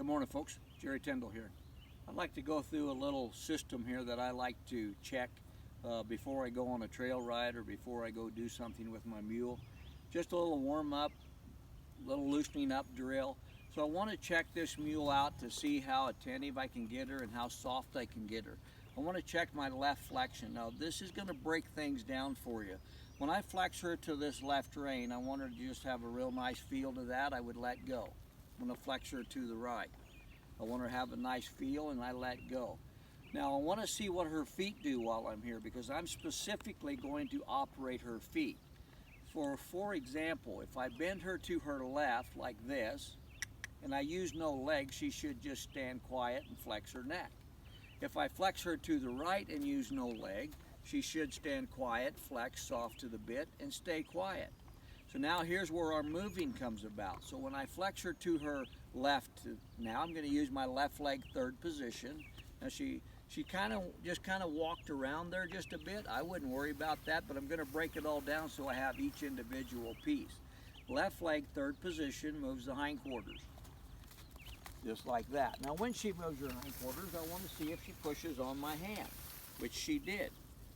Good morning, folks. Jerry Tindell here. I'd like to go through a little system here that I like to check before I go on a trail ride or before I go do something with my mule. Just a little warm up, a little loosening up drill. So I want to check this mule out to see how attentive I can get her and how soft I can get her. I want to check my left flexion. Now this is going to break things down for you. When I flex her to this left rein, I want her to just have a real nice feel to that. I would let go. I'm going to flex her to the right. I want her to have a nice feel and I let go. Now I want to see what her feet do while I'm here because I'm specifically going to operate her feet. For example, if I bend her to her left like this and I use no legs, she should just stand quiet and flex her neck. If I flex her to the right and use no leg, she should stand quiet, flex soft to the bit, and stay quiet. So now here's where our moving comes about. So when I flex her to her left, now I'm going to use my left leg third position. Now she kind of walked around there just a bit. I wouldn't worry about that, but I'm going to break it all down so I have each individual piece. Left leg third position moves the hindquarters. Just like that. Now when she moves her hindquarters, I want to see if she pushes on my hand, which she did.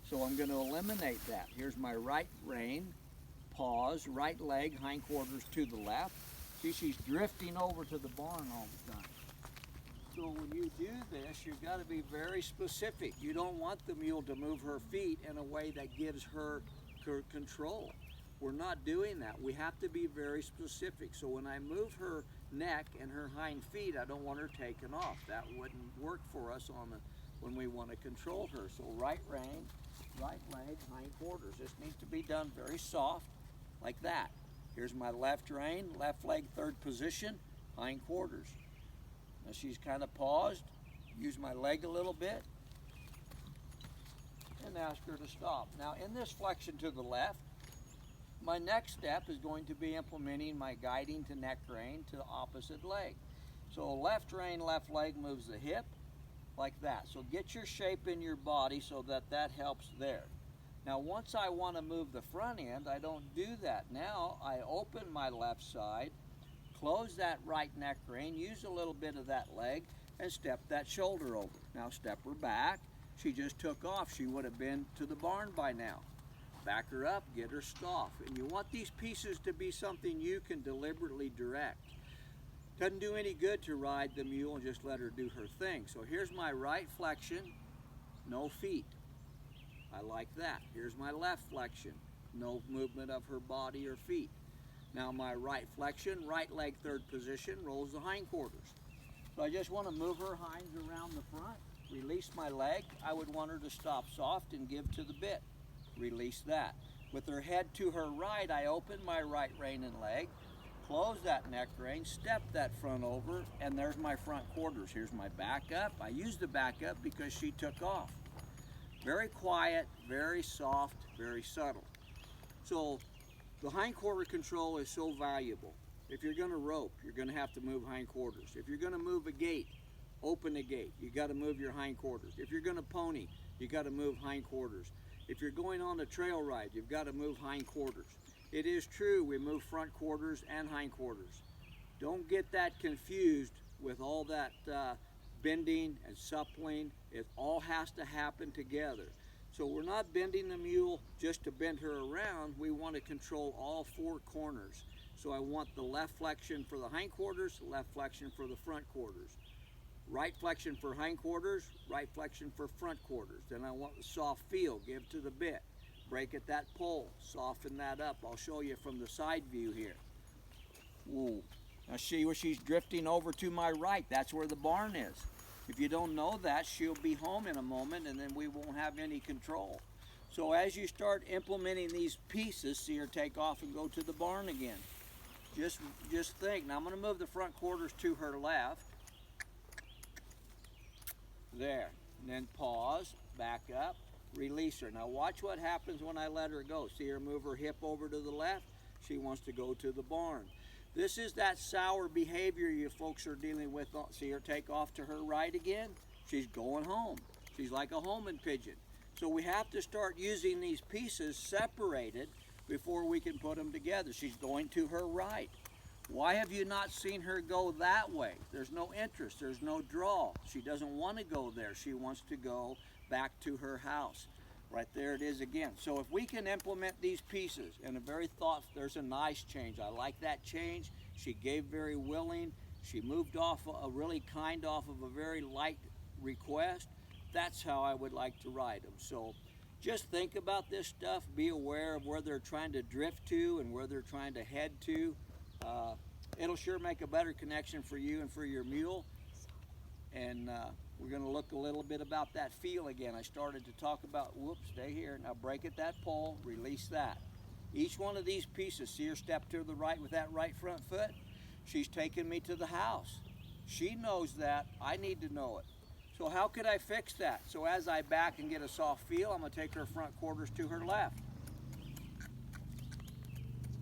So I'm going to eliminate that. Here's my right rein, pause, right leg, hindquarters to the left. See, she's drifting over to the barn all the time. So when you do this, you've got to be very specific. You don't want the mule to move her feet in a way that gives her control. We're not doing that. We have to be very specific. So when I move her neck and her hind feet, I don't want her taken off. That wouldn't work for us when we want to control her. So right rein, right leg, hindquarters. This needs to be done very soft, like that. Here's my left rein, left leg third position, hindquarters. Now she's kind of paused. Use my leg a little bit and ask her to stop. Now in this flexion to the left, my next step is going to be implementing my guiding to neck rein to the opposite leg. So left rein, left leg moves the hip like that. So get your shape in your body so that helps there. Now once I want to move the front end, I don't do that. Now I open my left side, close that right neck rein, use a little bit of that leg, and step that shoulder over. Now step her back. She just took off. She would have been to the barn by now. Back her up, get her soft. And you want these pieces to be something you can deliberately direct. Doesn't do any good to ride the mule and just let her do her thing. So here's my right flexion, no feet. I like that. Here's my left flexion, no movement of her body or feet. Now my right flexion, right leg third position, rolls the hindquarters. So I just want to move her hinds around the front, release my leg. I would want her to stop soft and give to the bit. Release that. With her head to her right, I open my right rein and leg, close that neck rein, step that front over, and there's my front quarters. Here's my back up. I use the back up because she took off. Very quiet, very soft, very subtle. So the hindquarter control is so valuable. If you're going to rope, you're going to have to move hindquarters. If you're going to move a gate, open the gate, you got to move your hindquarters. If you're going to pony, you got to move hindquarters. If you're going on a trail ride, you've got to move hindquarters. It is true, we move front quarters and hindquarters. Don't get that confused with all that bending and suppling. It all has to happen together. So we're not bending the mule just to bend her around. We want to control all four corners. So I want the left flexion for the hindquarters, left flexion for the front quarters. Right flexion for hindquarters, right flexion for front quarters. Then I want the soft feel, give to the bit. Break at that pole, soften that up. I'll show you from the side view here. Ooh. Now see where she's drifting over to my right. That's where the barn is. If you don't know that, she'll be home in a moment and then we won't have any control. So as you start implementing these pieces, see her take off and go to the barn again. Just think. Now I'm going to move the front quarters to her left. There, and then pause, back up, release her. Now watch what happens when I let her go. See her move her hip over to the left? She wants to go to the barn. This is that sour behavior you folks are dealing with. See her take off to her right again? She's going home. She's like a homing pigeon. So we have to start using these pieces separated before we can put them together. She's going to her right. Why have you not seen her go that way? There's no interest, there's no draw. She doesn't want to go there. She wants to go back to her house. Right there it is again. So if we can implement these pieces in a very thoughtful, there's a nice change. I like that change. She gave very willing. She moved off a really kind off of a very light request. That's how I would like to ride them. So just think about this stuff. Be aware of where they're trying to drift to and where they're trying to head to. It'll sure make a better connection for you and for your mule. And we're going to look a little bit about that feel again. I started to talk about, whoops, stay here. Now break at that pole, release that. Each one of these pieces, see her step to the right with that right front foot? She's taking me to the house. She knows that, I need to know it. So how could I fix that? So as I back and get a soft feel, I'm going to take her front quarters to her left.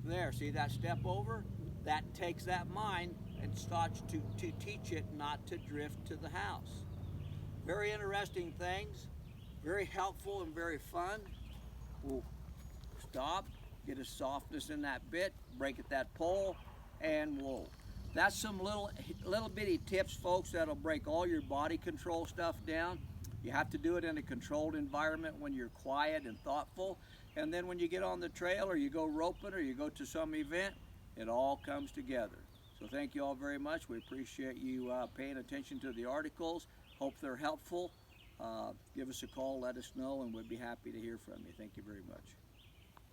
There, see that step over? That takes that mind and starts to teach it not to drift to the house. Very interesting things, very helpful and very fun. We'll stop, get a softness in that bit, break at that pole, and whoa. That's some little bitty tips, folks, that'll break all your body control stuff down. You have to do it in a controlled environment when you're quiet and thoughtful. And then when you get on the trail or you go roping or you go to some event, it all comes together. So thank you all very much. We appreciate you paying attention to the articles. Hope they're helpful. Give us a call, let us know, and we'd be happy to hear from you. Thank you very much.